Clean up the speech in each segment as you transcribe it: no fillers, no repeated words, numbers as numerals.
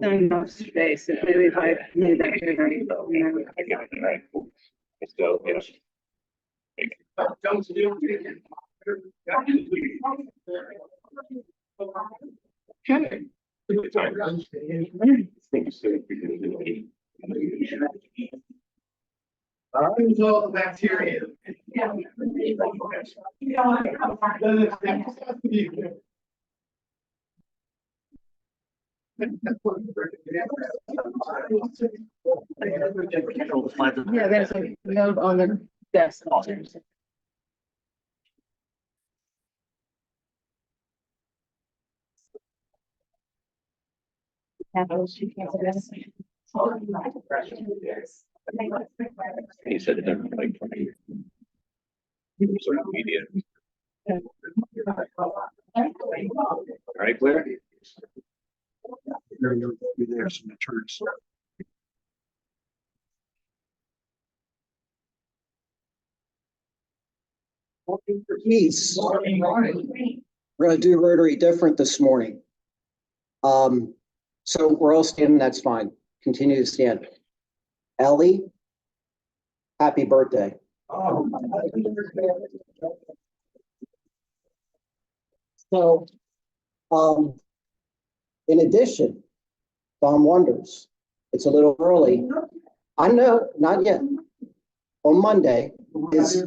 Not enough space, so maybe if I made that bigger, you know. Right. So, yes. Okay. All the bacteria. Yeah, there's a note on the desk. He said it doesn't like for me. Social media. All right, Claire? There's some turns. Peace. We're gonna do Rotary different this morning. So we're all standing, that's fine. Continue to stand. Ellie, happy birthday. So, in addition, Don Wonders, it's a little early. I know, not yet. On Monday is,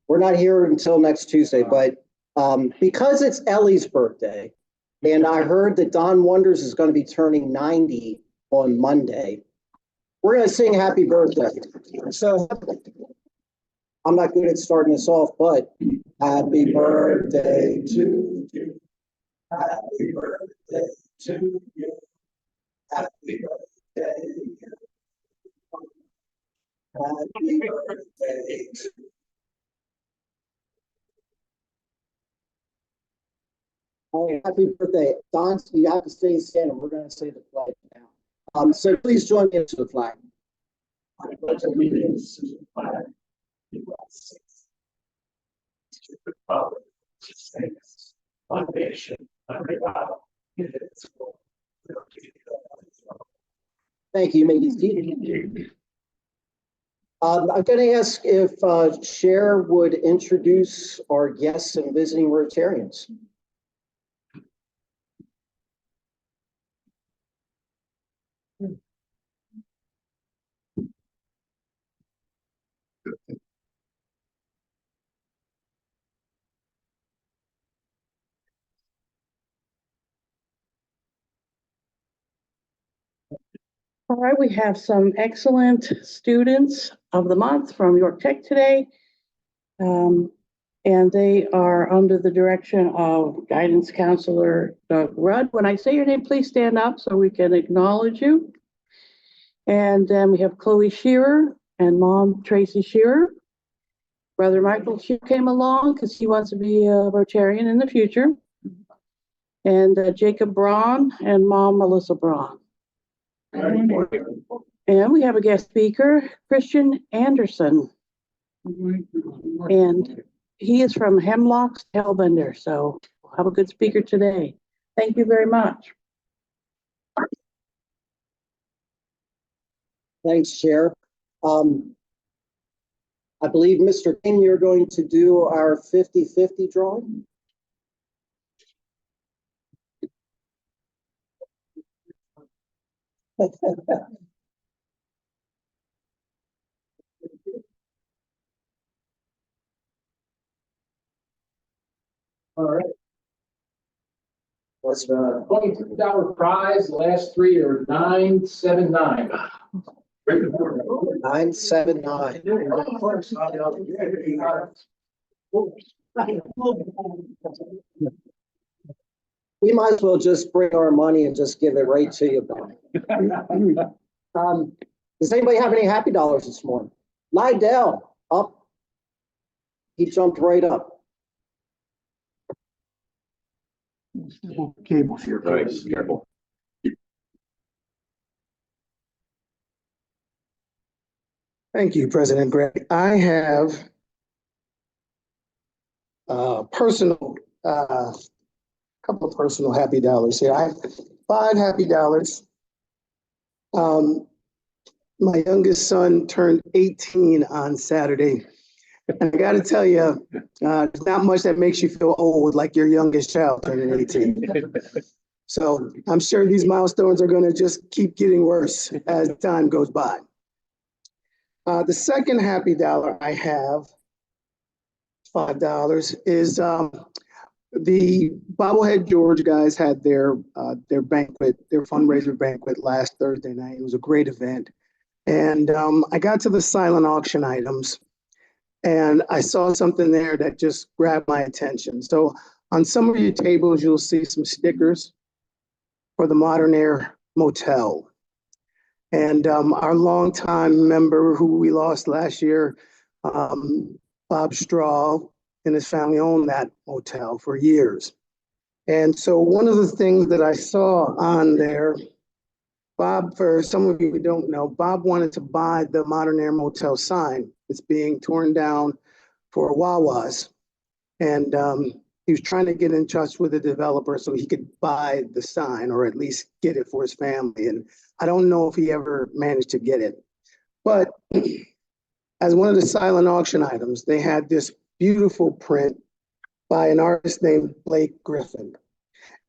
we're not here until next Tuesday, but because it's Ellie's birthday, and I heard that Don Wonders is going to be turning 90 on Monday, we're going to sing happy birthday. So I'm not good at starting this off, but happy birthday to you. Happy birthday to you. Happy birthday. Happy birthday to you. Happy birthday. Don, you have to stay standing. We're going to say the flag now. So please join me into the flag. I pledge allegiance to the flag of the United States, to the republic which stands one nation under God, indivisible, with liberty and justice for all. Thank you. You may be seated. I'm going to ask if Cher would introduce our guests and visiting Rotarians. All right, we have some excellent students of the month from York Tech today. And they are under the direction of guidance counselor Doug Rudd. When I say your name, please stand up so we can acknowledge you. And then we have Chloe Shearer and mom Tracy Shearer. Brother Michael Shearer came along because he wants to be a Rotarian in the future. And Jacob Braun and mom Melissa Braun. And we have a guest speaker, Christian Anderson. And he is from Hemlock Hellbender, so we'll have a good speaker today. Thank you very much. Thanks, Chair. I believe, Mr. King, you're going to do our 50-50 drawing. All right. What's the $22 prize? The last three are 979. 979. We might as well just bring our money and just give it right to you, Bob. Does anybody have any happy dollars this morning? Lydell, up. He jumped right up. Cables here. Right, careful. Thank you, President Greg. I have couple of personal happy dollars here. I have 5 happy dollars Um, my youngest son turned 18 on Saturday. And I got to tell you, there's not much that makes you feel old like your youngest child turning 18. So I'm sure these milestones are going to just keep getting worse as time goes by. The second happy dollar I have, $5, is the Bobblehead George guys had their banquet, their fundraiser banquet last Thursday night. It was a great event. And I got to the silent auction items and I saw something there that just grabbed my attention. So on some of your tables, you'll see some stickers for the Modern Air Motel. And our longtime member who we lost last year, Bob Straw, and his family owned that motel for years. And so one of the things that I saw on there, Bob, for some of you who don't know, Bob wanted to buy the Modern Air Motel sign. It's being torn down for Wawa's. And he was trying to get in touch with the developer so he could buy the sign or at least get it for his family. And I don't know if he ever managed to get it. But as one of the silent auction items, they had this beautiful print by an artist named Blake Griffin.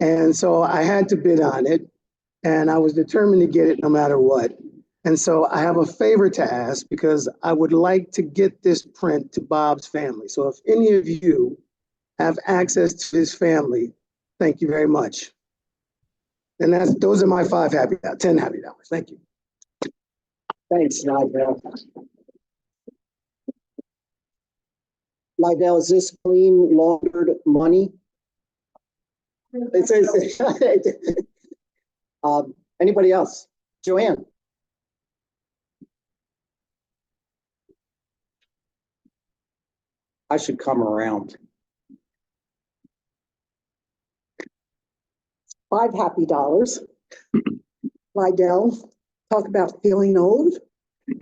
And so I had to bid on it. And I was determined to get it no matter what. And so I have a favor to ask because I would like to get this print to Bob's family. So if any of you have access to his family, thank you very much. And those are my 10 happy dollars. Thank you. Thanks, Lydell. Lydell, is this clean laundered money? It says, anybody else? Joanne? I should come around. $5 happy. Lydell, talk about feeling old.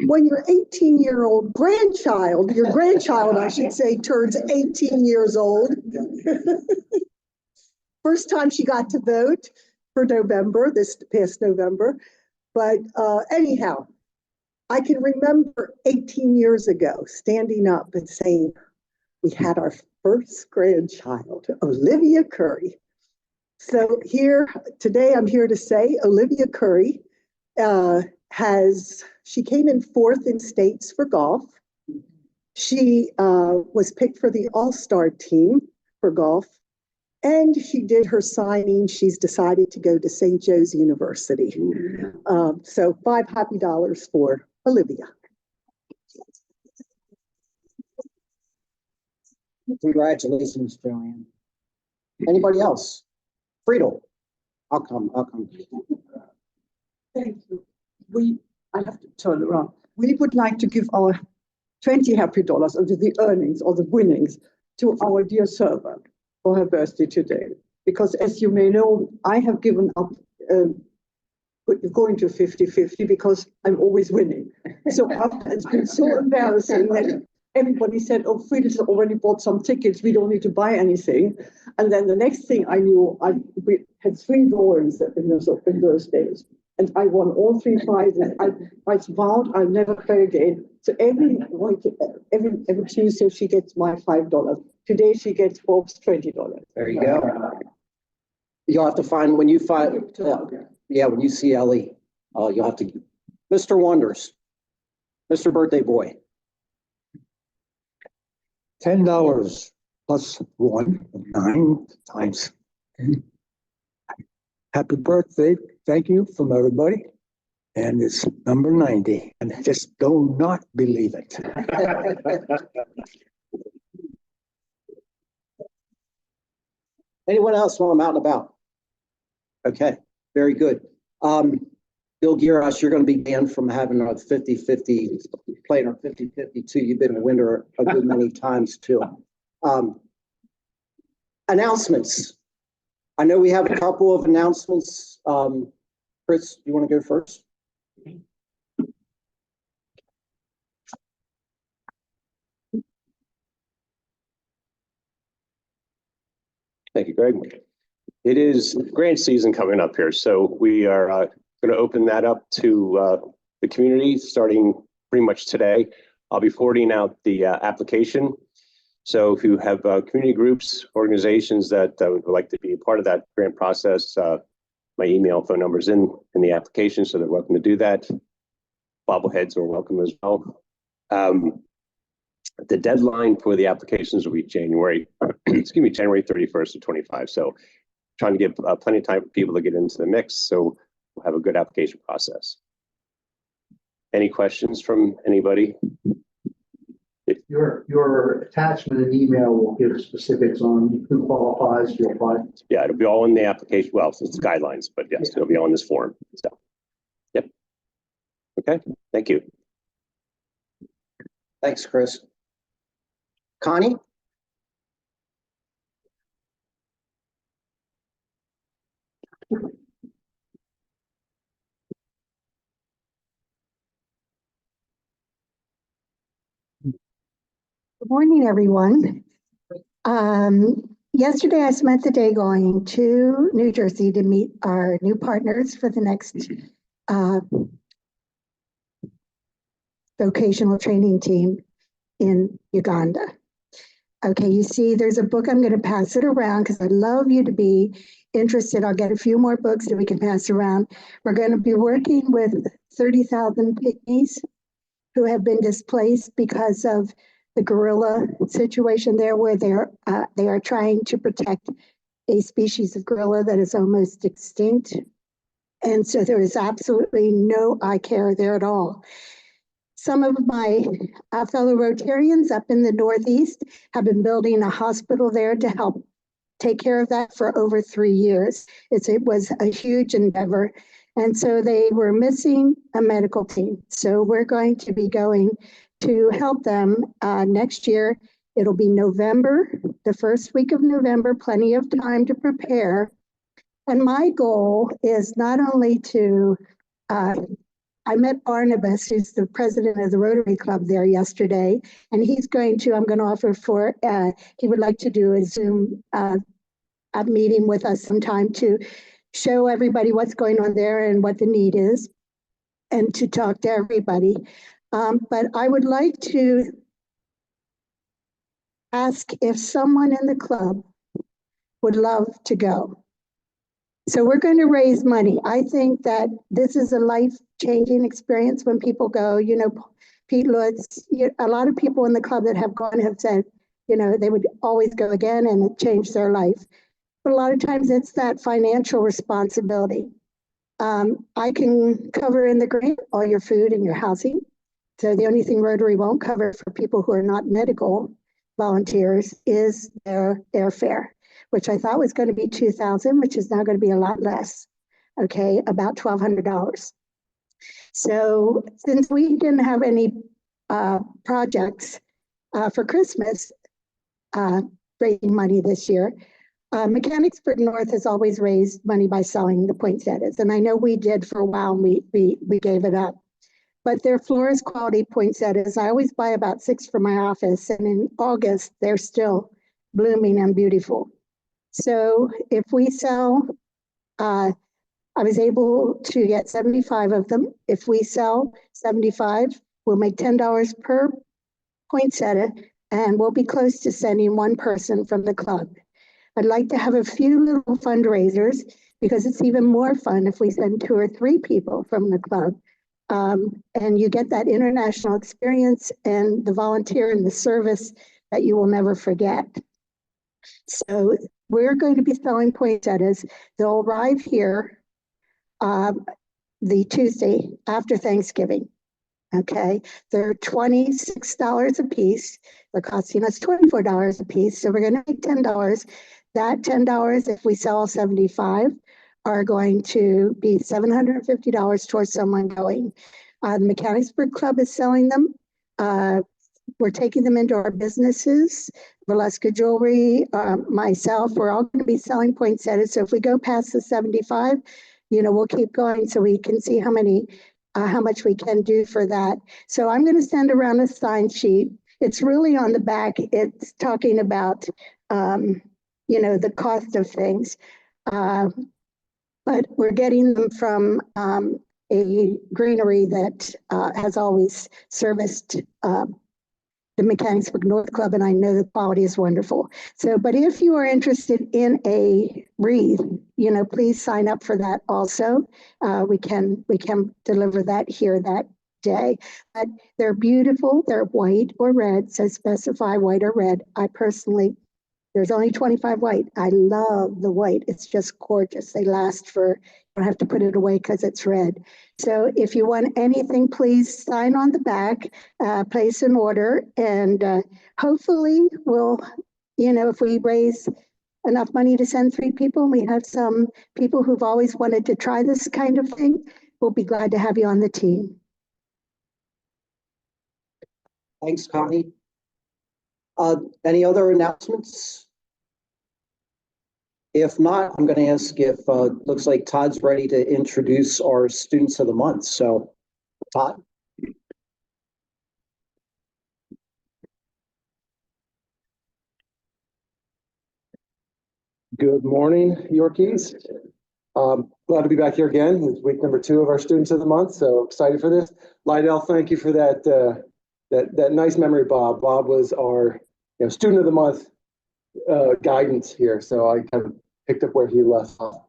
When your 18-year-old grandchild, your grandchild, I should say, turns 18 years old. First time she got to vote for November, this past November. But anyhow, I can remember 18 years ago standing up and saying, we had our first grandchild, Olivia Curry. So today I'm here to say Olivia Curry she came in 4th in states for golf. She was picked for the All-Star team for golf. And she did her signing. She's decided to go to St. Joe's University. So $5 happy for Olivia. Congratulations, Joanne. Anybody else? Friedel, I'll come. Thank you. I have to turn around. We would like to give our $20 happy of the earnings or the winnings to our dear servant for her birthday today. Because as you may know, I have given up going to 50-50 because I'm always winning. So it's been so embarrassing that everybody said, oh, Frieda's already bought some tickets. We don't need to buy anything. And then the next thing I knew, we had 3 drawings in those days. And I won all 3 prizes. I vowed I'll never play again. So every Tuesday she gets my $5. Today she gets Bob's $20. There you go. You'll have to find when you when you see Ellie, you'll have to. Mr. Wonders, Mr. Birthday Boy. $10 plus 1, 9 times 10. Happy birthday. Thank you from everybody. And it's number 90. And I just do not believe it. Anyone else while I'm out and about? Okay, very good. Bill Giras, you're going to be banned from having a 50-50, playing a 50-50 too. You've been a winner a good many times too. Announcements. I know we have a couple of announcements. Chris, you want to go first? Thank you, Greg. It is grant season coming up here, so we are going to open that up to the community starting pretty much today. I'll be forwarding out the application. So if you have community groups, organizations that would like to be a part of that grant process, my email, phone number is in the application, so they're welcome to do that. Bobbleheads are welcome as well. The deadline for the applications will be January 31st of 25. So trying to give plenty of time for people to get into the mix, so we'll have a good application process. Any questions from anybody? Your attachment and email will give specifics on who qualifies to apply. Yeah, it'll be all in the application. Well, it's guidelines, but yes, it'll be on this form. So, yep. Okay, thank you. Thanks, Chris. Connie? Good morning, everyone. Yesterday I spent the day going to New Jersey to meet our new partners for the next vocational training team in Uganda. Okay, you see, there's a book. I'm going to pass it around because I'd love you to be interested. I'll get a few more books that we can pass around. We're going to be working with 30,000 pygmies who have been displaced because of the gorilla situation there, where they are trying to protect a species of gorilla that is almost extinct. And so there is absolutely no eye care there at all. Some of my fellow Rotarians up in the Northeast have been building a hospital there to help take care of that for over 3 years. It was a huge endeavor. And so they were missing a medical team. So we're going to be going to help them next year. It'll be November, the first week of November, plenty of time to prepare. And my goal is not only to, I met Barnabas, who's the president of the Rotary Club there yesterday, and I'm going to offer for, he would like to do a Zoom a meeting with us sometime to show everybody what's going on there and what the need is, and to talk to everybody. But I would like to ask if someone in the club would love to go. So we're going to raise money. I think that this is a life-changing experience when people go. You know, Pete Lutz, a lot of people in the club that have gone have said, you know, they would always go again, and it changed their life. But a lot of times it's that financial responsibility. I can cover in the grant all your food and your housing. So the only thing Rotary won't cover for people who are not medical volunteers is their airfare, which I thought was going to be $2,000, which is now going to be a lot less. Okay, about $1,200. So since we didn't have any projects for Christmas raising money this year, Mechanicsburg North has always raised money by selling the poinsettias, and I know we did for a while. And we gave it up. But they're florist quality poinsettias. I always buy about 6 for my office, and in August, they're still blooming and beautiful. So if we sell, I was able to get 75 of them. If we sell 75, we'll make $10 per poinsettia, and we'll be close to sending one person from the club. I'd like to have a few little fundraisers, because it's even more fun if we send 2 or 3 people from the club. And you get that international experience and the volunteer and the service that you will never forget. So we're going to be selling poinsettias. They'll arrive here the Tuesday after Thanksgiving. Okay, they're $26 a piece. They're costing us $24 a piece. So we're going to make $10. That $10, if we sell 75, are going to be $750 towards someone going. The Mechanicsburg Club is selling them. We're taking them into our businesses. Valeska Jewelry, myself, we're all going to be selling poinsettias. So if we go past the 75, you know, we'll keep going so we can see how much we can do for that. So I'm going to send around a sign sheet. It's really on the back. It's talking about, you know, the cost of things. But but we're getting them from a greenery that has always serviced the Mechanicsburg North Club, and I know the quality is wonderful. So, but if you are interested in a wreath, you know, please sign up for that also. We can deliver that here that day. But they're beautiful. They're white or red, so specify white or red. I personally, there's only 25 white. I love the white. It's just gorgeous. They last for, you don't have to put it away because it's red. So if you want anything, please sign on the back, place an order, and hopefully we'll, you know, if we raise enough money to send 3 people, and we have some people who've always wanted to try this kind of thing, we'll be glad to have you on the team. Thanks, Connie. Any other announcements? If not, I'm going to ask if, looks like Todd's ready to introduce our students of the month. So, Todd? Good morning, Yorkies. Glad to be back here again. It's week number 2 of our students of the month, so excited for this. Lydell, thank you for that that nice memory, Bob. Bob was our student of the month guidance here, so I kind of picked up where he left off,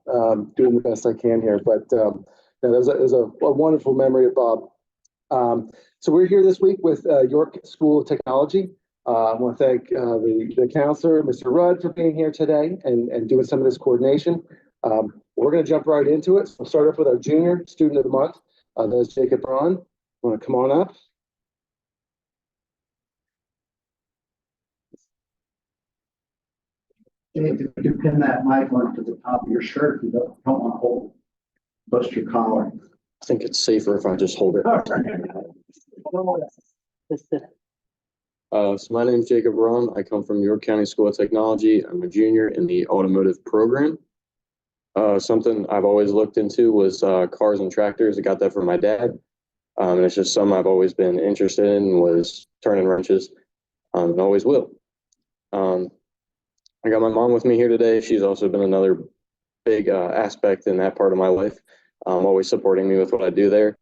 doing the best I can here. But it was a wonderful memory of Bob. So we're here this week with York School of Technology. I want to thank the counselor, Mr. Rudd, for being here today and doing some of this coordination. We're going to jump right into it. So we'll start off with our junior student of the month. That is Jacob Braun. Want to come on up? If you pin that mic onto the top of your shirt, you don't want to hold, bust your collar. I think it's safer if I just hold it. So my name is Jacob Braun. I come from York County School of Technology. I'm a junior in the automotive program. Something I've always looked into was cars and tractors. I got that from my dad. And it's just something I've always been interested in, was turning wrenches, and always will. I got my mom with me here today. She's also been another big aspect in that part of my life, always supporting me with what I do there.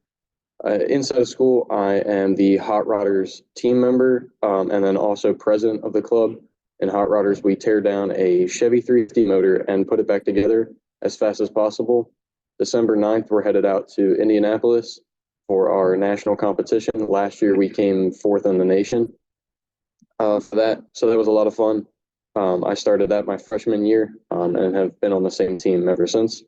Inside of school, I am the Hot Rodders team member, and then also president of the club. In Hot Rodders, we tear down a Chevy 350 motor and put it back together as fast as possible. December 9th, we're headed out to Indianapolis for our national competition. Last year, we came 4th in the nation for that, so that was a lot of fun. I started that my freshman year and have been on the same team ever since.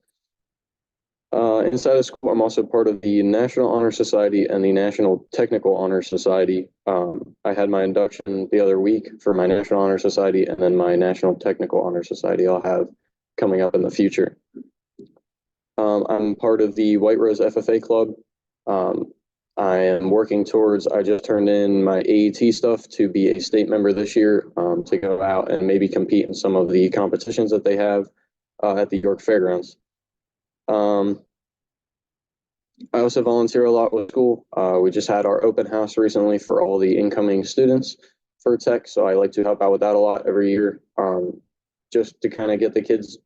Inside of school, I'm also part of the National Honor Society and the National Technical Honor Society. I had my induction the other week for my National Honor Society, and then my National Technical Honor Society I'll have coming up in the future. I'm part of the White Rose FFA Club. I am working towards, I just turned in my AET stuff to be a state member this year, to go out and maybe compete in some of the competitions that they have at the York Fairgrounds. I also volunteer a lot with school. We just had our open house recently for all the incoming students for tech, so I like to help out with that a lot every year, just to kind of get the kids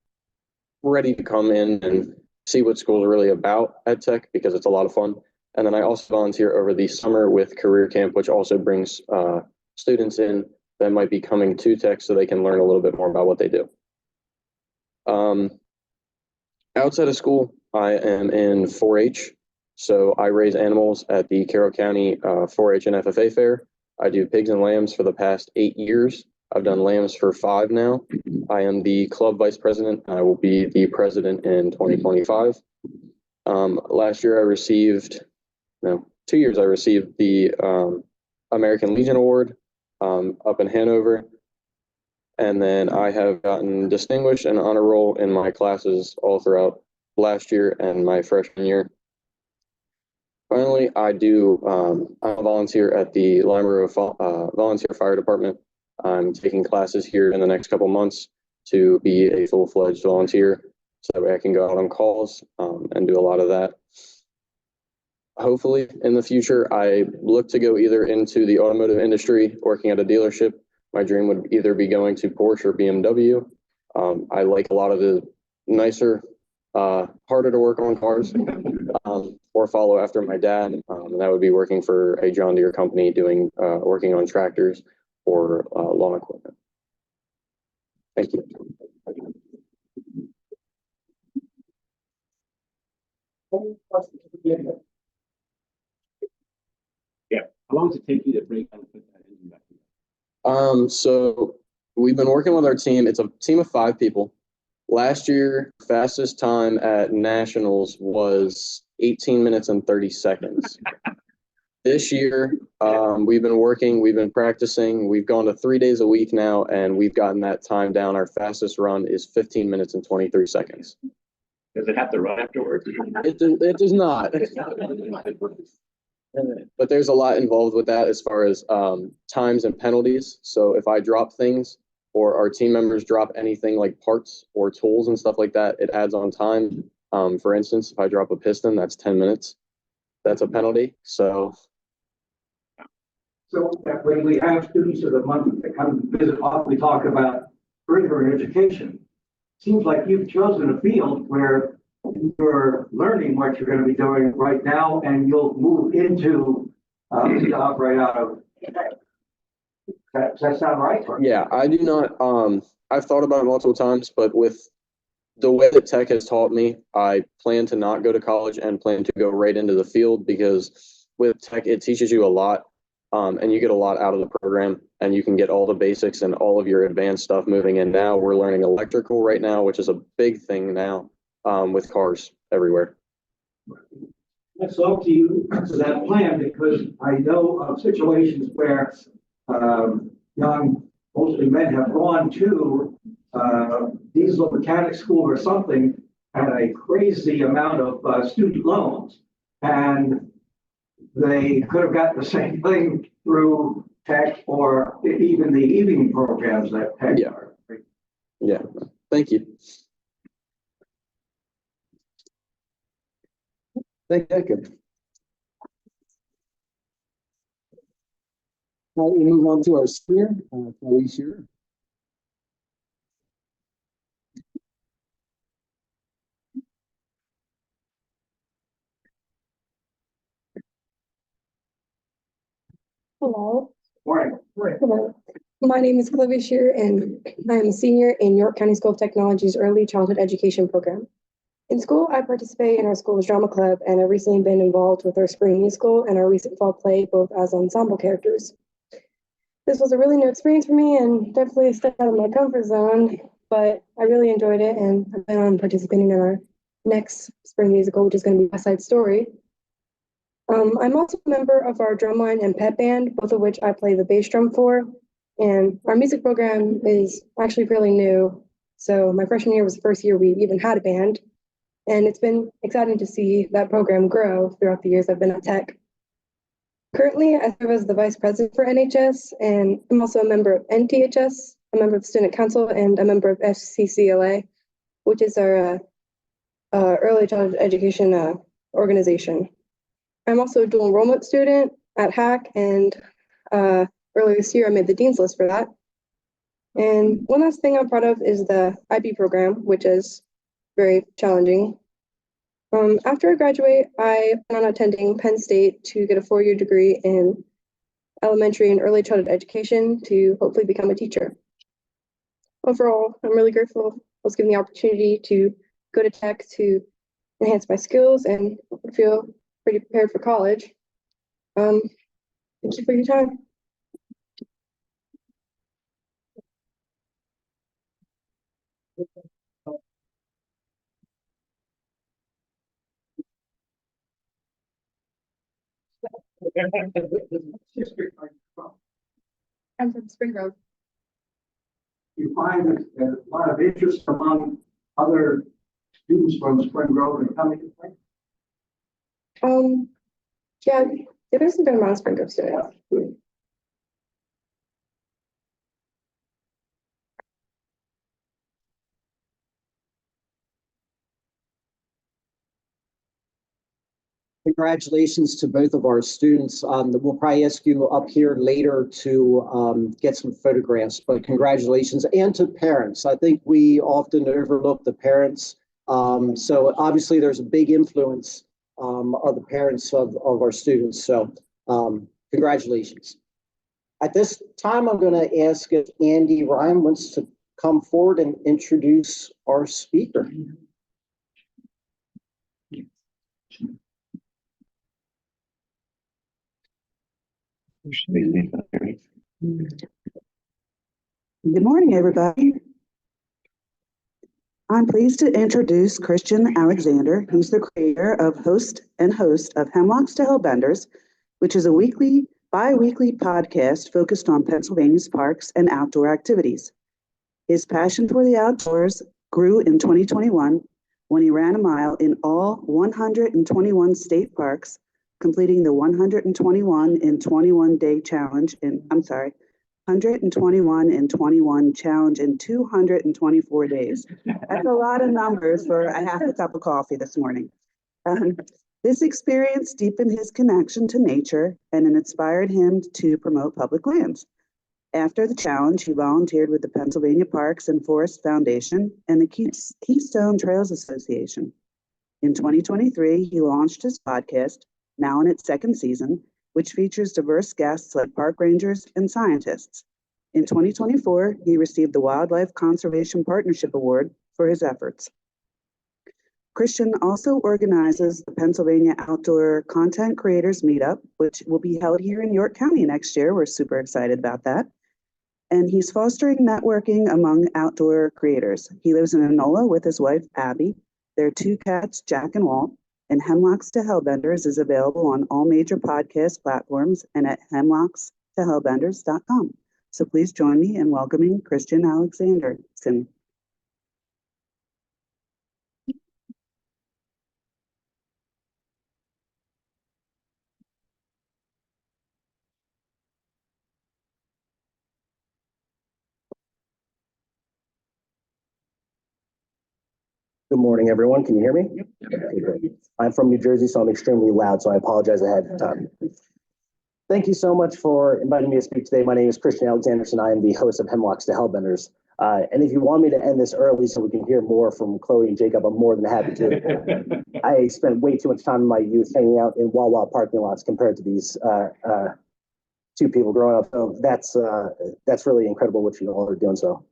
ready to come in and see what school is really about at tech, because it's a lot of fun. And then I also volunteer over the summer with Career Camp, which also brings students in that might be coming to tech so they can learn a little bit more about what they do. Outside of school, I am in 4-H. So I raise animals at the Carroll County 4-H and FFA Fair. I do pigs and lambs for the past 8 years. I've done lambs for 5 now. I am the club vice president. I will be the president in 2025. Last year I received, 2 years I received the American Legion Award up in Hanover. And then I have gotten distinguished and honor roll in my classes all throughout last year and my freshman year. Finally, I'm a volunteer at the Lima Volunteer Fire Department. I'm taking classes here in the next couple months to be a full-fledged volunteer, so that way I can go out on calls and do a lot of that. Hopefully, in the future, I look to go either into the automotive industry, working at a dealership. My dream would either be going to Porsche or BMW. I like a lot of the nicer harder to work on cars, or follow after my dad. And that would be working for a John Deere company doing, working on tractors or, lawn equipment. Thank you. Yeah, how long does it take you to break down? So we've been working with our team. It's a team of 5 people. Last year, fastest time at nationals was 18 minutes and 30 seconds. This year, we've been working, we've been practicing, we've gone to 3 days a week now, and we've gotten that time down. Our fastest run is 15 minutes and 23 seconds. Does it have to run afterwards? It does not. But there's a lot involved with that as far as times and penalties. So if I drop things or our team members drop anything like parts or tools and stuff like that, it adds on time. For instance, if I drop a piston, that's 10 minutes. That's a penalty. So when we have students of the month that come visit, we talk about further education. Seems like you've chosen a field where you're learning what you're going to be doing right now, and you'll move into a job right out of. Does that sound right? yeah, I do not. I've thought about it multiple times, but with the way that tech has taught me, I plan to not go to college and plan to go right into the field, because with tech, it teaches you a lot. And you get a lot out of the program, and you can get all the basics and all of your advanced stuff moving in. Now we're learning electrical right now, which is a big thing now, with cars everywhere. Let's talk to you to that plan, because I know of situations where young, mostly men, have gone to diesel mechanic school or something at a crazy amount of student loans, and they could have gotten the same thing through tech or even the evening programs that tech are. Yeah, thank you. Thank you. Now we move on to our speaker, Chloe Shearer. Hello. Morning. Hello. My name is Chloe Shear, and I am a senior in York County School of Technology's Early Childhood Education Program. In school, I participate in our school's drama club, and I've recently been involved with our spring musical and our recent fall play, both as ensemble characters. This was a really new experience for me and definitely a step out of my comfort zone, but I really enjoyed it, and I plan on participating in our next spring musical, which is going to be West Side Story. I'm also a member of our drumline and pep band, both of which I play the bass drum for. And our music program is actually fairly new. So my freshman year was the first year we even had a band. And it's been exciting to see that program grow throughout the years I've been at Tech. Currently, I serve as the vice president for NHS, and I'm also a member of NTHS, a member of the student council, and a member of FCCLA, which is our early childhood education organization. I'm also a dual enrollment student at HAC, and earlier this year I made the dean's list for that. And one last thing I'm proud of is the IB program, which is very challenging. After I graduate, I plan on attending Penn State to get a 4-year degree in elementary and early childhood education to hopefully become a teacher. Overall, I'm really grateful I was given the opportunity to go to Tech to enhance my skills and feel pretty prepared for college. Thank you for your time. I'm from Spring Grove. You find that there's a lot of interest among other students from Spring Grove and coming to play? Yeah, there's a good amount of Spring Grove students. Congratulations to both of our students. We'll probably ask you up here later to get some photographs, but congratulations, and to parents. I think we often overlook the parents So obviously there's a big influence of the parents of our students. So congratulations. At this time, I'm going to ask if Andy Ryan wants to come forward and introduce our speaker. Good morning, everybody. I'm pleased to introduce Christian Alexander. He's the creator of host of Hemlocks to Hellbenders, which is a bi-weekly podcast focused on Pennsylvania's parks and outdoor activities. His passion for the outdoors grew in 2021 when he ran a mile in all 121 state parks, completing the 121 in 21 day challenge 121 in 21 challenge in 224 days. That's a lot of numbers for a half a cup of coffee this morning. This experience deepened his connection to nature and it inspired him to promote public lands. After the challenge, he volunteered with the Pennsylvania Parks and Forest Foundation and the Keystone Trails Association. In 2023, he launched his podcast, now in its second season, which features diverse guests like park rangers and scientists. In 2024, he received the Wildlife Conservation Partnership Award for his efforts. Christian also organizes the Pennsylvania Outdoor Content Creators Meetup, which will be held here in York County next year. We're super excited about that. And he's fostering networking among outdoor creators. He lives in Enola with his wife, Abby. Their two cats, Jack and Walt. And Hemlocks to Hellbenders is available on all major podcast platforms and at hemlockstohellbenders.com. So please join me in welcoming Christian Alexander. Good morning, everyone. Can you hear me? Okay, great. I'm from New Jersey, so I'm extremely loud, so I apologize ahead of time. Thank you so much for inviting me to speak today. My name is Christian Alexander, and I am the host of Hemlocks to Hellbenders. And if you want me to end this early so we can hear more from Chloe and Jacob, I'm more than happy to. I spent way too much time in my youth hanging out in Wawa parking lots compared to these two people growing up. So that's really incredible what you all are doing. So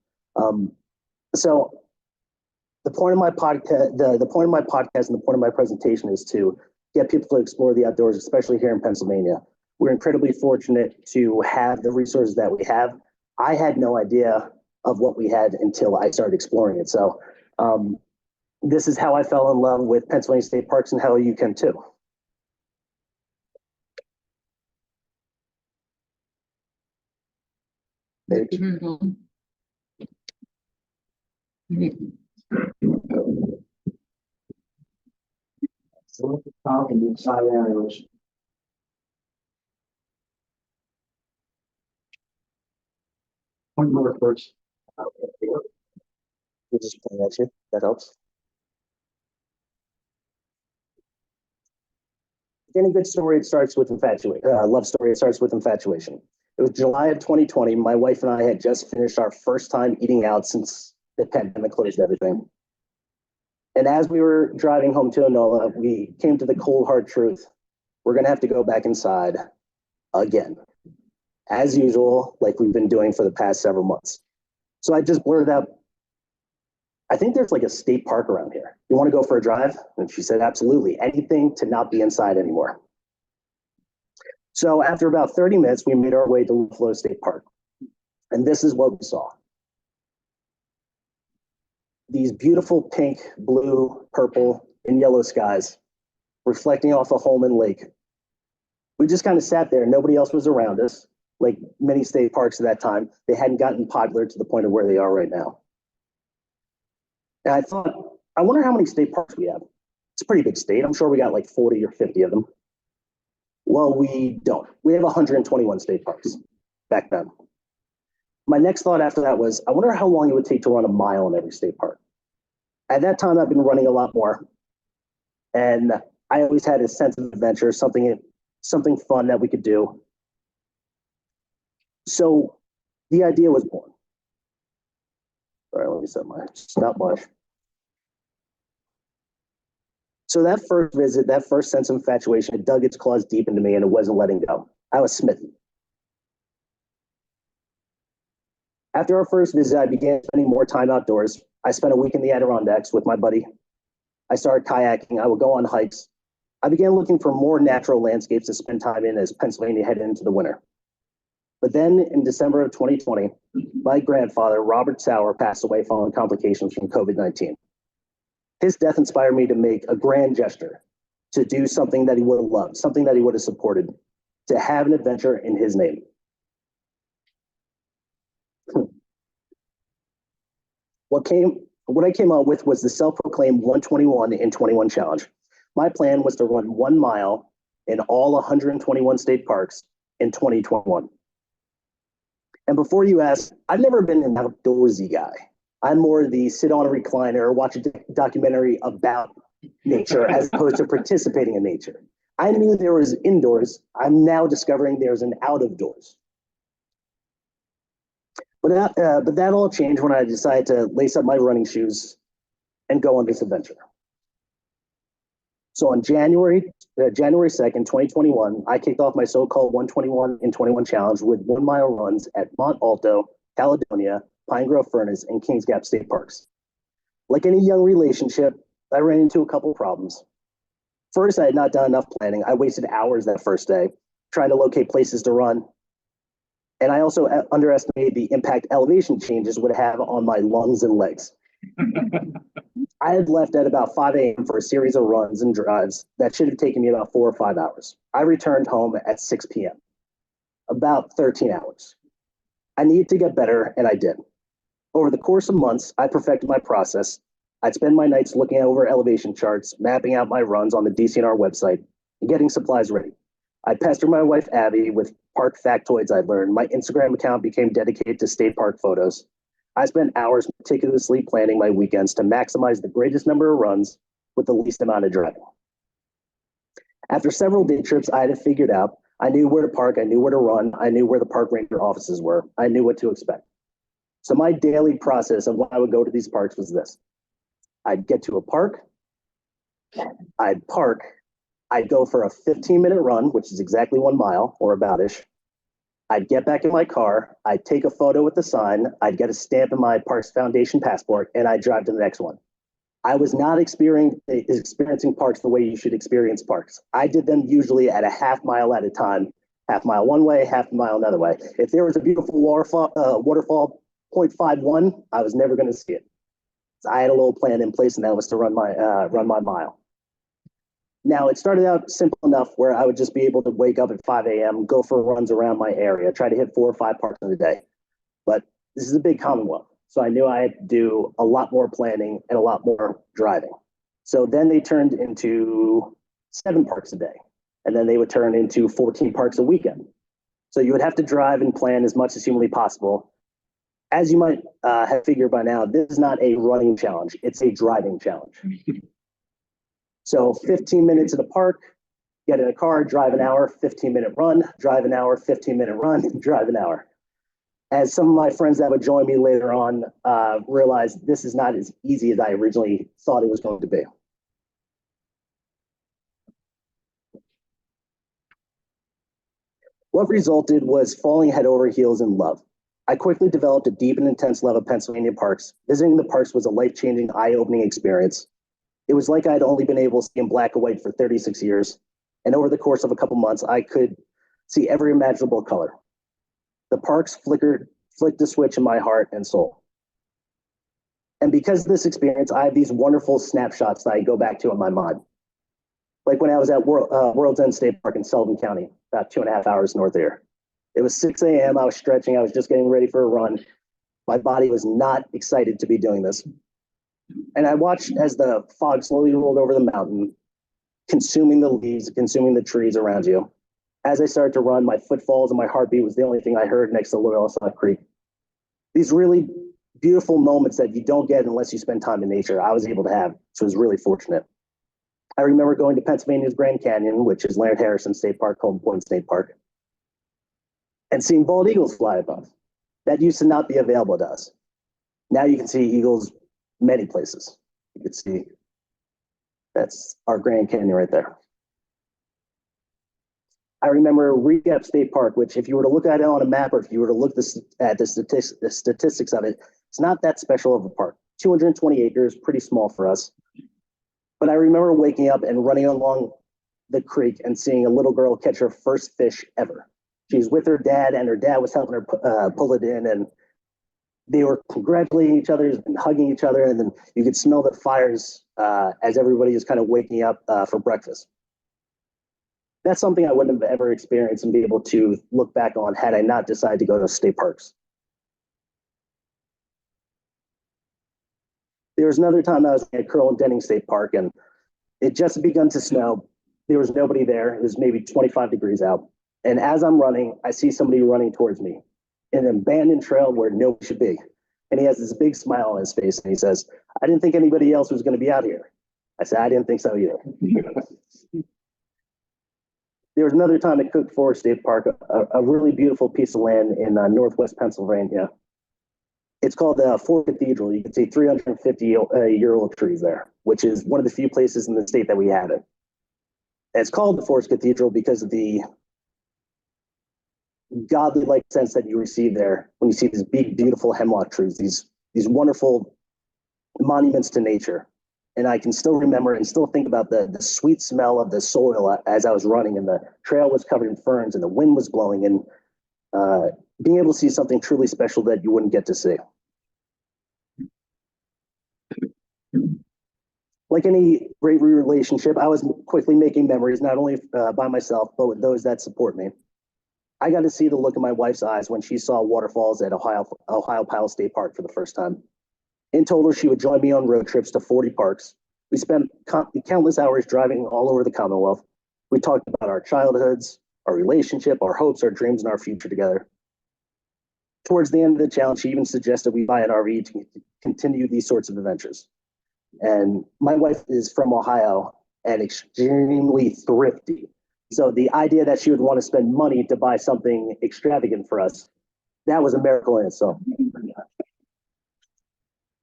the point of my podcast, the point of my podcast and the point of my presentation is to get people to explore the outdoors, especially here in Pennsylvania. We're incredibly fortunate to have the resources that we have. I had no idea of what we had until I started exploring it. So this is how I fell in love with Pennsylvania State Parks, and how you can too. So look at the top and the inside areas. One more first. You just point at you. That helps. Any good story, it starts with infatuation. Love story, it starts with infatuation. It was July of 2020. My wife and I had just finished our first time eating out since the pandemic closed everything. And as we were driving home to Enola, we came to the cold, hard truth. We're going to have to go back inside again, as usual, like we've been doing for the past several months. So I just blurted out, I think there's like a state park around here. You want to go for a drive? And she said, absolutely. Anything to not be inside anymore. So after about 30 minutes, we made our way to Luflo State Park. And this is what we saw. These beautiful pink, blue, purple, and yellow skies reflecting off a Holman Lake. We just kind of sat there. Nobody else was around us. Like many state parks at that time, they hadn't gotten popular to the point of where they are right now. And I thought, I wonder how many state parks we have. It's a pretty big state. I'm sure we got like 40 or 50 of them. Well, we don't. We have 121 state parks back then. My next thought after that was, I wonder how long it would take to run a mile in every state park. At that time, I've been running a lot more. And I always had a sense of adventure, something fun that we could do. So the idea was born. All right, let me set my stopwatch. So that first visit, that first sense of infatuation, it dug its claws deep into me and it wasn't letting go. I was smitten. After our first visit, I began spending more time outdoors. I spent a week in the Adirondacks with my buddy. I started kayaking. I would go on hikes. I began looking for more natural landscapes to spend time in as Pennsylvania headed into the winter. But then in December of 2020, my grandfather, Robert Sauer, passed away following complications from COVID-19. His death inspired me to make a grand gesture, to do something that he would have loved, something that he would have supported, to have an adventure in his name. What I came up with was the self-proclaimed 121 in 21 challenge. My plan was to run 1 mile in all 121 state parks in 2021. And before you ask, I've never been an outdoorsy guy. I'm more the sit on a recliner, watch a documentary about nature as opposed to participating in nature. I knew there was indoors. I'm now discovering there's an out of doors. But that all changed when I decided to lace up my running shoes and go on this adventure. So on January 2nd, 2021, I kicked off my so-called 121 in 21 challenge with 1 mile runs at Mont Alto, Caledonia, Pine Grove Furnace, and Kings Gap State Parks. Like any young relationship, I ran into a couple of problems. First, I had not done enough planning. I wasted hours that first day trying to locate places to run. And I also underestimated the impact elevation changes would have on my lungs and legs. I had left at about 5 a.m. for a series of runs and drives that should have taken me about 4 or 5 hours. I returned home at 6 p.m., about 13 hours. I needed to get better, and I did. Over the course of months, I perfected my process. I'd spend my nights looking over elevation charts, mapping out my runs on the DCNR website, and getting supplies ready. I pestered my wife, Abby, with park factoids I'd learned. My Instagram account became dedicated to state park photos. I spent hours meticulously planning my weekends to maximize the greatest number of runs with the least amount of driving. After several day trips, I had it figured out. I knew where to park, I knew where to run, I knew where the park ranger offices were, I knew what to expect. So my daily process of when I would go to these parks was this. I'd get to a park, I'd park, I'd go for a 15-minute run, which is exactly 1 mile or about-ish. I'd get back in my car, I'd take a photo with the sign, I'd get a stamp in my Parks Foundation passport, and I'd drive to the next one. I was not experiencing parks the way you should experience parks. I did them usually at a half mile at a time, half mile one way, half mile another way. If there was a beautiful waterfall 0.51, I was never going to see it. So I had a little plan in place, and that was to run my mile. Now, it started out simple enough where I would just be able to wake up at 5 a.m., go for runs around my area, try to hit 4 or 5 parks in a day. But this is a big Commonwealth, so I knew I had to do a lot more planning and a lot more driving. So then they turned into 7 parks a day, and then they would turn into 14 parks a weekend. So you would have to drive and plan as much as humanly possible. As you might have figured by now, this is not a running challenge, it's a driving challenge. So 15 minutes at the park, get in a car, drive an hour, 15-minute run, drive an hour, 15-minute run, drive an hour. As some of my friends that would join me later on realized this is not as easy as I originally thought it was going to be. What resulted was falling head over heels in love. I quickly developed a deep and intense love of Pennsylvania parks. Visiting the parks was a life-changing, eye-opening experience. It was like I'd only been able to see in black and white for 36 years. And over the course of a couple months, I could see every imaginable color. The parks flicked a switch in my heart and soul. And because of this experience, I have these wonderful snapshots that I go back to in my mind. Like when I was at World's End State Park in Sullivan County, about 2.5 hours north here. It was 6 a.m., I was stretching, I was just getting ready for a run. My body was not excited to be doing this. And I watched as the fog slowly rolled over the mountain, consuming the leaves, consuming the trees around you. As I started to run, my footfalls and my heartbeat was the only thing I heard next to Loyalsock Creek. These really beautiful moments that you don't get unless you spend time in nature, I was able to have, so I was really fortunate. I remember going to Pennsylvania's Grand Canyon, which is Leonard Harrison State Park, Holden Point State Park, and seeing bald eagles fly above. That used to not be available to us. Now you can see eagles many places. You can see That's our Grand Canyon right there. I remember Recap State Park, which if you were to look at it on a map or if you were to look at the statistics of it, it's not that special of a park. 220 acres, pretty small for us. But I remember waking up and running along the creek and seeing a little girl catch her first fish ever. She was with her dad, and her dad was helping her pull it in, and they were congratulating each other and hugging each other, and then you could smell the fires as everybody is kind of waking up for breakfast. That's something I wouldn't have ever experienced and be able to look back on had I not decided to go to state parks. There was another time I was at Curl and Denning State Park, and it just had begun to snow. There was nobody there. It was maybe 25 degrees out. And as I'm running, I see somebody running towards me in an abandoned trail where nobody should be. And he has this big smile on his face, and he says, "I didn't think anybody else was going to be out here." I said, "I didn't think so either." There was another time at Cook Forest State Park, a really beautiful piece of land in northwest Pennsylvania. It's called the Fort Cathedral. You can see 350-year-old trees there, which is one of the few places in the state that we have it. And it's called the Forest Cathedral because of the godly-like sense that you receive there when you see these big, beautiful hemlock trees, these wonderful monuments to nature. And I can still remember and still think about the sweet smell of the soil as I was running, and the trail was covered in ferns and the wind was blowing, and being able to see something truly special that you wouldn't get to see. Like any great relationship, I was quickly making memories, not only by myself, but with those that support me. I got to see the look in my wife's eyes when she saw waterfalls at Ohio Powell State Park for the first time. In total, she would join me on road trips to 40 parks. We spent countless hours driving all over the Commonwealth. We talked about our childhoods, our relationship, our hopes, our dreams, and our future together. Towards the end of the challenge, she even suggested we buy an RV to continue these sorts of adventures. And my wife is from Ohio and extremely thrifty. So the idea that she would want to spend money to buy something extravagant for us, that was a miracle in itself.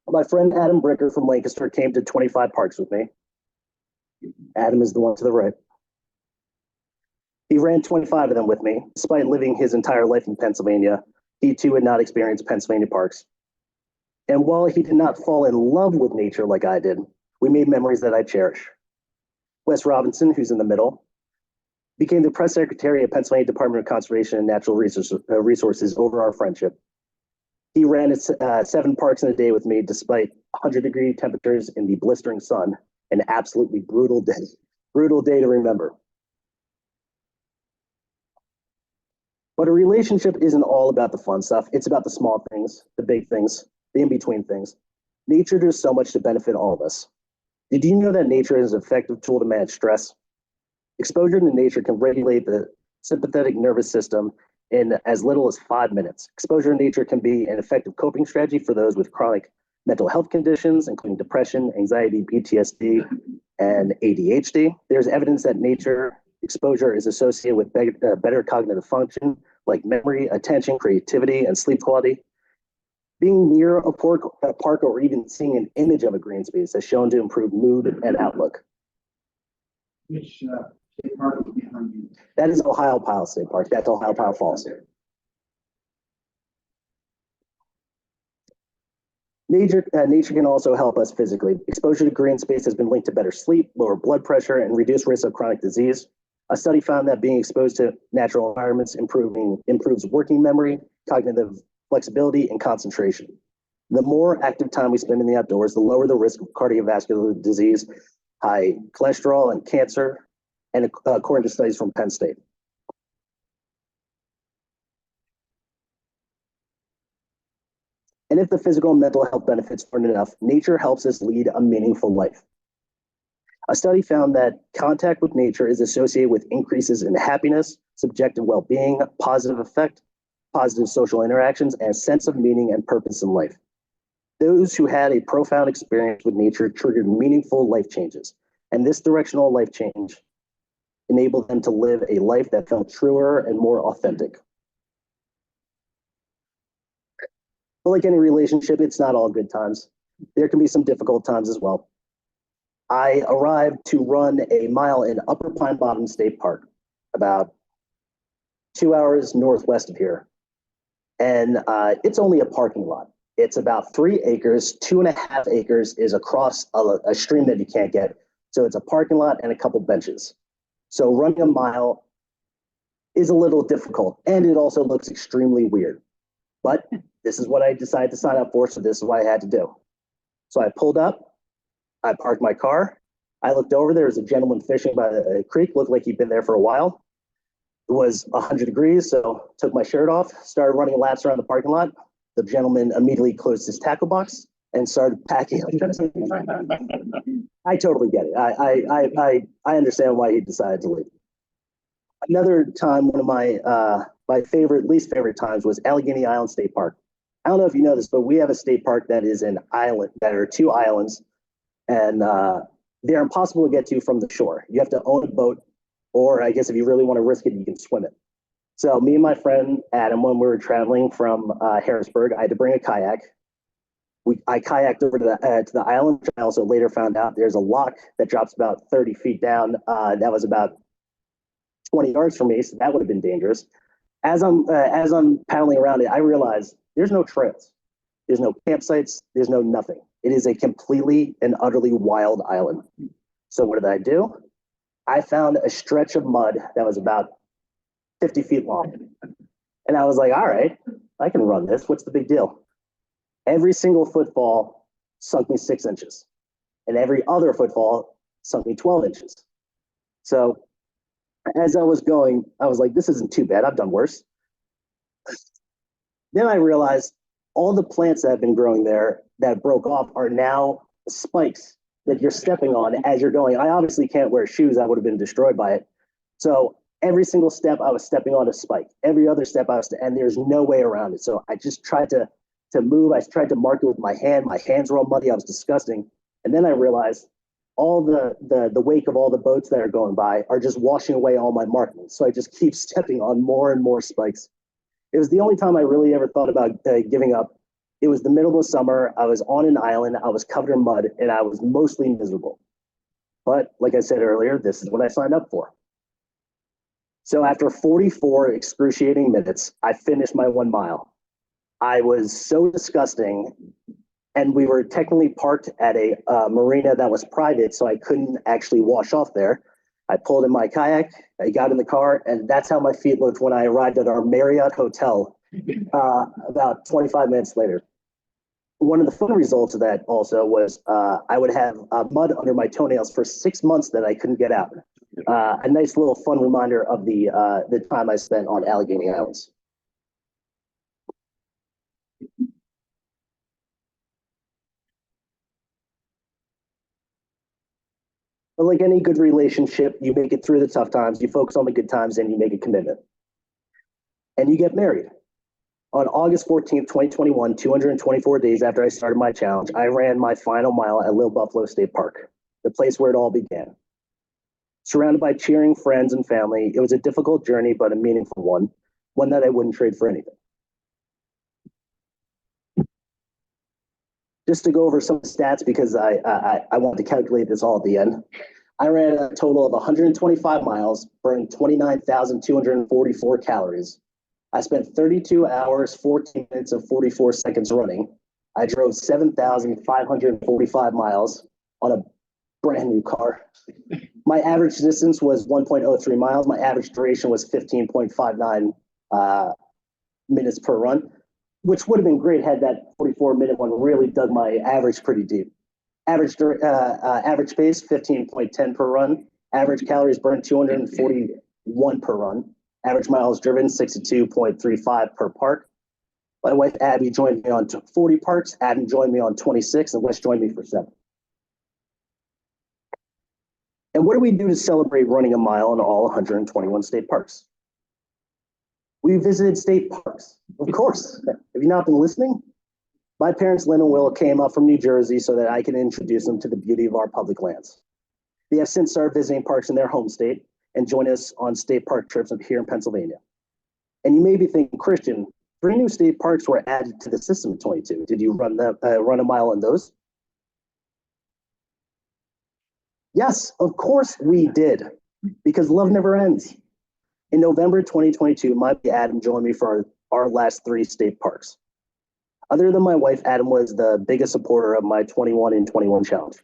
My friend Adam Bricker from Lancaster came to 25 parks with me. Adam is the one to the right. He ran 25 of them with me. Despite living his entire life in Pennsylvania, he too had not experienced Pennsylvania parks. And while he did not fall in love with nature like I did, we made memories that I cherish. Wes Robinson, who's in the middle, became the press secretary of Pennsylvania Department of Conservation and Natural Resources over our friendship. He ran 7 parks in a day with me, despite 100-degree temperatures in the blistering sun, an absolutely brutal day to remember. But a relationship isn't all about the fun stuff. It's about the small things, the big things, the in-between things. Nature does so much to benefit all of us. Did you know that nature is an effective tool to manage stress? Exposure to nature can regulate the sympathetic nervous system in as little as 5 minutes. Exposure to nature can be an effective coping strategy for those with chronic mental health conditions, including depression, anxiety, PTSD, and ADHD. There's evidence that nature exposure is associated with better cognitive function, like memory, attention, creativity, and sleep quality. Being near a park or even seeing an image of a green space has shown to improve mood and outlook. Which state park is behind you? That is Ohio Powell State Park. That's Ohio Powell Falls. Nature can also help us physically. Exposure to green space has been linked to better sleep, lower blood pressure, and reduced risk of chronic disease. A study found that being exposed to natural environments improves working memory, cognitive flexibility, and concentration. The more active time we spend in the outdoors, the lower the risk of cardiovascular disease, high cholesterol, and cancer, and according to studies from Penn State. And if the physical and mental health benefits aren't enough, nature helps us lead a meaningful life. A study found that contact with nature is associated with increases in happiness, subjective well-being, positive effect, positive social interactions, and a sense of meaning and purpose in life. Those who had a profound experience with nature triggered meaningful life changes, and this directional life change enabled them to live a life that felt truer and more authentic. But like any relationship, it's not all good times. There can be some difficult times as well. I arrived to run a mile in Upper Pine Bottom State Park, about 2 hours northwest of here. And it's only a parking lot. It's about 3 acres, 2.5 acres is across a stream that you can't get. So it's a parking lot and a couple benches. So running a mile is a little difficult, and it also looks extremely weird. But this is what I decided to sign up for, so this is what I had to do. So I pulled up, I parked my car, I looked over, there was a gentleman fishing by a creek, looked like he'd been there for a while. It was 100 degrees, so took my shirt off, started running laps around the parking lot. The gentleman immediately closed his tackle box and started packing. I totally get it. I understand why he decided to leave. Another time, one of my favorite, least favorite times was Allegheny Island State Park. I don't know if you know this, but we have a state park that is an island, that are 2 islands, and they're impossible to get to from the shore. You have to own a boat, or I guess if you really want to risk it, you can swim it. So me and my friend Adam, when we were traveling from Harrisburg, I had to bring a kayak. I kayaked over to the island, which I also later found out there's a lock that drops about 30 feet down. That was about 20 yards from me, so that would have been dangerous. As I'm paddling around it, I realized there's no trails, there's no campsites, there's no nothing. It is a completely and utterly wild island. So what did I do? I found a stretch of mud that was about 50 feet long. And I was like, all right, I can run this. What's the big deal? Every single footfall sunk me 6 inches. And every other footfall sunk me 12 inches. So as I was going, I was like, this isn't too bad. I've done worse. Then I realized all the plants that have been growing there that broke off are now spikes that you're stepping on as you're going. I obviously can't wear shoes. I would have been destroyed by it. So every single step I was stepping on a spike. Every other step and there's no way around it. So I just tried to move. I tried to mark it with my hand. My hands were all muddy. I was disgusting. And then I realized all the wake of all the boats that are going by are just washing away all my markings. So I just keep stepping on more and more spikes. It was the only time I really ever thought about giving up. It was the middle of summer. I was on an island. I was covered in mud, and I was mostly miserable. But like I said earlier, this is what I signed up for. So after 44 excruciating minutes, I finished my 1 mile. I was so disgusting, and we were technically parked at a marina that was private, so I couldn't actually wash off there. I pulled in my kayak, I got in the car, and that's how my feet looked when I arrived at our Marriott hotel about 25 minutes later. One of the fun results of that also was I would have mud under my toenails for 6 months that I couldn't get out. A nice little fun reminder of the time I spent on Allegheny Islands. But like any good relationship, you make it through the tough times, you focus on the good times, and you make a commitment. And you get married. On August 14th, 2021, 224 days after I started my challenge, I ran my final mile at Little Buffalo State Park, the place where it all began. Surrounded by cheering friends and family, it was a difficult journey, but a meaningful one that I wouldn't trade for anything. Just to go over some stats, because I want to calculate this all at the end. I ran a total of 125 miles, burning 29,244 calories. I spent 32 hours, 14 minutes, and 44 seconds running. I drove 7,545 miles on a brand new car. My average distance was 1.03 miles. My average duration was 15.59 minutes per run, which would have been great had that 44-minute one really dug my average pretty deep. Average pace, 15.10 per run. Average calories burned, 241 per run. Average miles driven, 62.35 per park. My wife, Abby, joined me on 40 parks. Adam joined me on 26, and Wes joined me for 7. And what do we do to celebrate running a mile in all 121 state parks? We visited state parks, of course. Have you not been listening? My parents, Lynn and Will, came up from New Jersey so that I can introduce them to the beauty of our public lands. They have since started visiting parks in their home state and join us on state park trips up here in Pennsylvania. And you may be thinking, Christian, 3 new state parks were added to the system in 22. Did you run a mile on those? Yes, of course we did, because love never ends. In November 2022, my buddy Adam joined me for our last 3 state parks. Other than my wife, Adam was the biggest supporter of my 21 in 21 challenge.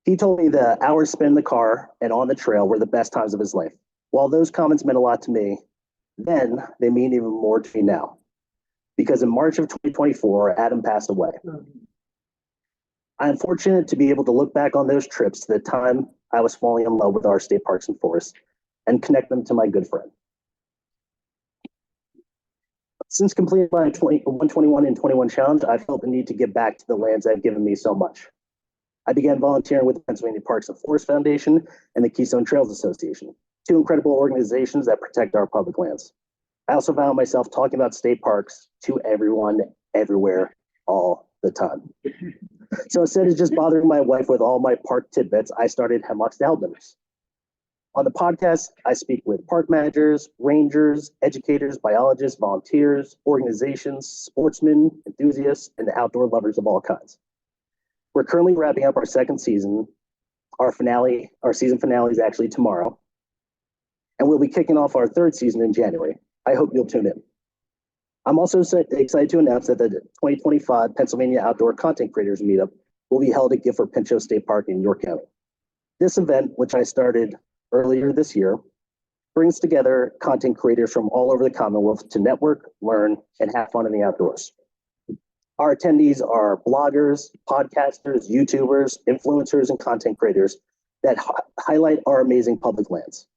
He told me the hours spent in the car and on the trail were the best times of his life. While those comments meant a lot to me, then they mean even more to me now. Because in March of 2024, Adam passed away. I am fortunate to be able to look back on those trips to the time I was falling in love with our state parks and forests and connect them to my good friend. Since completing my 121 in 21 challenge, I felt the need to give back to the lands that have given me so much. I began volunteering with the Pennsylvania Parks and Forest Foundation and the Keystone Trails Association, 2 incredible organizations that protect our public lands. I also found myself talking about state parks to everyone, everywhere, all the time. So instead of just bothering my wife with all my park tidbits, I started Hemlocks to Hellbenders. On the podcast, I speak with park managers, rangers, educators, biologists, volunteers, organizations, sportsmen, enthusiasts, and outdoor lovers of all kinds. We're currently wrapping up our 2nd season. Our season finale is actually tomorrow. And we'll be kicking off our 3rd season in January. I hope you'll tune in. I'm also excited to announce that the 2025 Pennsylvania Outdoor Content Creators Meetup will be held at Gifford Pinchot State Park in York County. This event, which I started earlier this year, brings together content creators from all over the Commonwealth to network, learn, and have fun in the outdoors. Our attendees are bloggers, podcasters, YouTubers, influencers, and content creators that highlight our amazing public lands.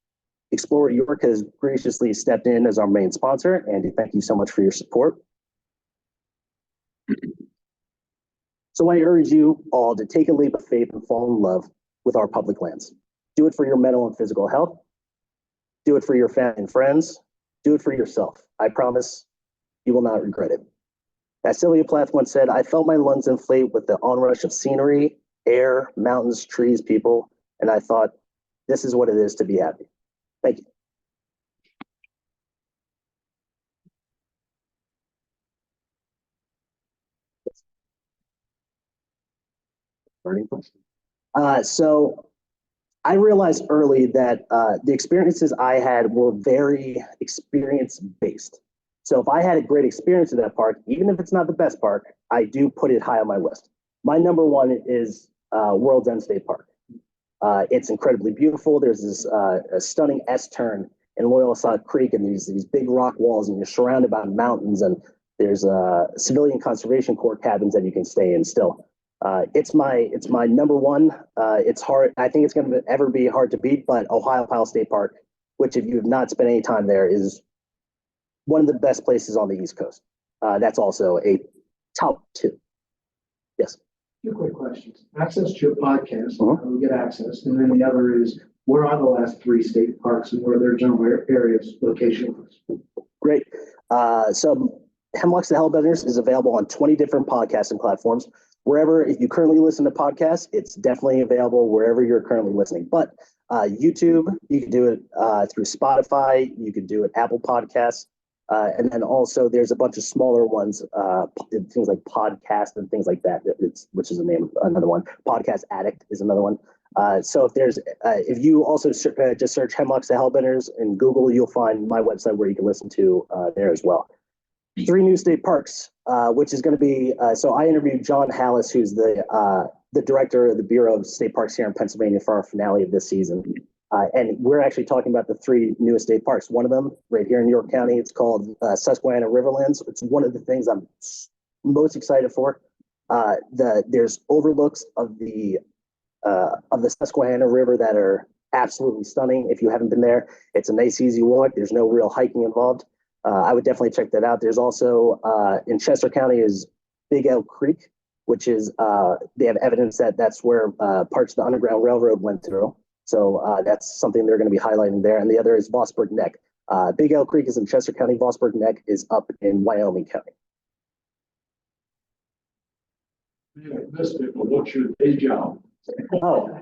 Explore York has graciously stepped in as our main sponsor. Andy, thank you so much for your support. So I urge you all to take a leap of faith and fall in love with our public lands. Do it for your mental and physical health. Do it for your family and friends. Do it for yourself. I promise you will not regret it. As Sylvia Plath once said, I felt my lungs inflate with the onrush of scenery, air, mountains, trees, people, and I thought, this is what it is to be happy. Thank you. So I realized early that the experiences I had were very experience-based. So if I had a great experience at that park, even if it's not the best park, I do put it high on my list. My number 1 is World's End State Park. It's incredibly beautiful. There's this a stunning S-turn in Loyalsock Creek, and these big rock walls, and you're surrounded by mountains, and there's civilian conservation corps cabins that you can stay in still. It's my number 1. It's hard. I think it's going to ever be hard to beat, but Ohiopyle State Park, which if you have not spent any time there, is one of the best places on the East Coast. That's also a top 2. Yes. 2 quick questions. Access to your podcast, how we get access, and then the other is, where are the last 3 state parks and where their general areas location was? Great. So Hemlocks to Hellbenders is available on 20 different podcasting platforms. Wherever, if you currently listen to podcasts, it's definitely available wherever you're currently listening. But YouTube, you can do it through Spotify, you can do it Apple Podcasts, and then also there's a bunch of smaller ones, things like Podcast and things like that, which is the name of another one. Podcast Addict is another one. So if you also just search Hemlocks to Hellbenders in Google, you'll find my website where you can listen to there as well. 3 new state parks, which is going to be, so I interviewed John Hallis, who's the director of the Bureau of State Parks here in Pennsylvania for our finale of this season. And we're actually talking about the 3 newest state parks. One of them right here in York County, it's called Susquehanna Riverlands. It's one of the things I'm most excited for. There's overlooks of the Susquehanna River that are absolutely stunning. If you haven't been there, it's a nice, easy walk. There's no real hiking involved. I would definitely check that out. There's also in Chester County is Big Elk Creek, which is they have evidence that that's where parts of the Underground Railroad went through. So that's something they're going to be highlighting there. And the other is Vosburgh Neck. Big Elk Creek is in Chester County. Vosburgh Neck is up in Wyoming County. I missed it, but what's your day job? Oh,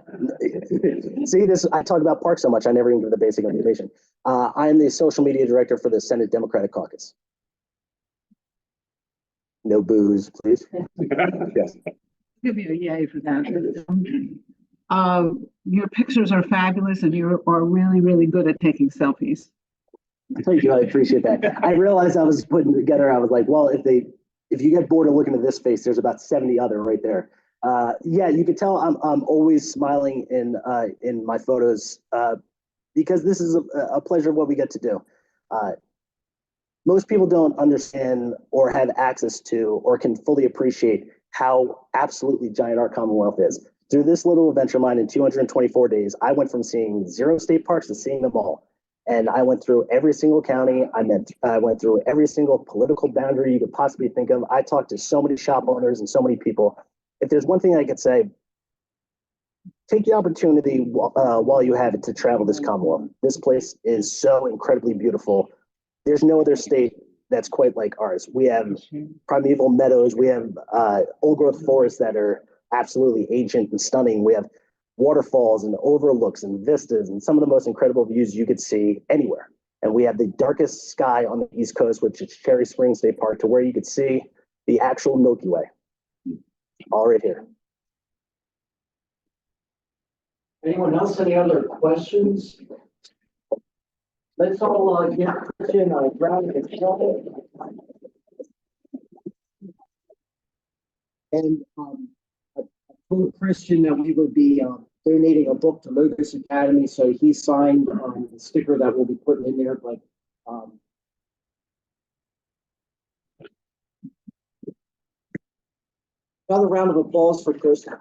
see this, I talk about parks so much, I never even give the basic information. I'm the social media director for the Senate Democratic Caucus. No boos, please. Yes. Give you a yay for that. Your pictures are fabulous and you are really, really good at taking selfies. Thank you. I appreciate that. I realized I was putting together, I was like, well, if you get bored of looking at this face, there's about 70 other right there. Yeah, you can tell I'm always smiling in my photos because this is a pleasure of what we get to do. Most people don't understand or have access to or can fully appreciate how absolutely giant our Commonwealth is. Through this little adventure of mine in 224 days, I went from seeing 0 state parks to seeing them all. And I went through every single county. I went through every single political boundary you could possibly think of. I talked to so many shop owners and so many people. If there's one thing I could say, take the opportunity while you have it to travel this Commonwealth. This place is so incredibly beautiful. There's no other state that's quite like ours. We have primeval meadows. We have old growth forests that are absolutely ancient and stunning. We have waterfalls and overlooks and vistas and some of the most incredible views you could see anywhere. And we have the darkest sky on the East Coast, which is Cherry Springs State Park, to where you could see the actual Milky Way. All right here. Anyone else, any other questions? Let's all give Christian a round of applause. And I told Christian that we would be donating a book to Logos Academy, so he signed the sticker that we'll be putting in there. But another round of applause for Christian.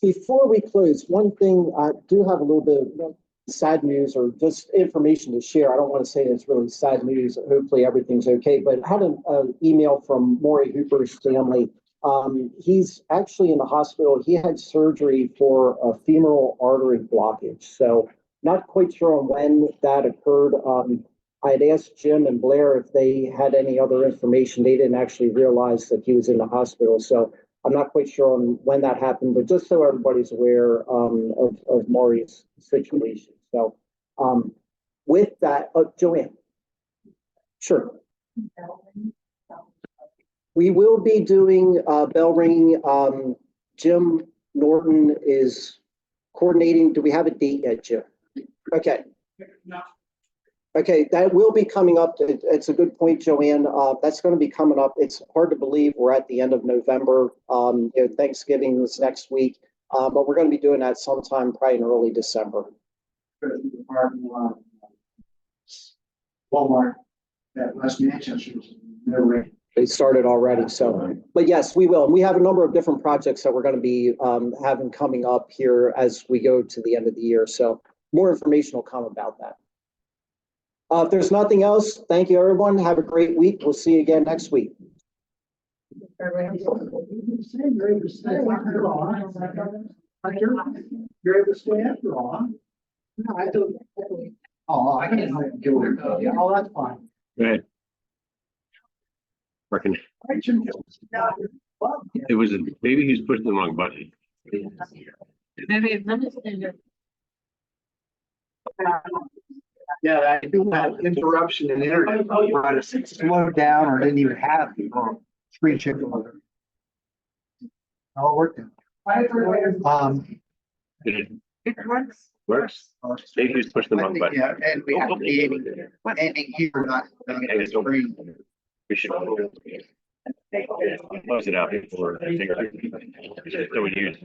Before we close, one thing, I do have a little bit of sad news or just information to share. I don't want to say it's really sad news. Hopefully everything's okay, but I had an email from Maury Hooper's family. He's actually in the hospital. He had surgery for a femoral artery blockage. So not quite sure on when that occurred. I had asked Jim and Blair if they had any other information. They didn't actually realize that he was in the hospital. So I'm not quite sure on when that happened, but just so everybody's aware of Maury's situation. So with that, Joanne. Sure. We will be doing bell ringing. Jim Norton is coordinating. Do we have a date yet, Jim? Okay. Okay, that will be coming up. It's a good point, Joanne. That's going to be coming up. It's hard to believe we're at the end of November. Thanksgiving is next week, but we're going to be doing that sometime probably in early December. Walmart at West Manchester. They started already, so, but yes, we will. We have a number of different projects that we're going to be having coming up here as we go to the end of the year. So more information will come about that. If there's nothing else, thank you, everyone. Have a great week. We'll see you again next week. You're able to stay after all. No, I don't. Oh, I can't do it. Oh, that's fine. Go ahead. Working. It was maybe he's pushing the wrong button. Yeah, I do have interruption in the internet. But it slowed down or didn't even have screen check. All worked. It works. Works. Maybe he's pushing the wrong button. Yeah, and we have to be ending here, not. We should close it out before I think so we use.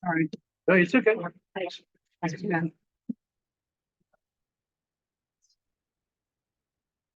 Sorry. No, it's okay. Thanks, Ben.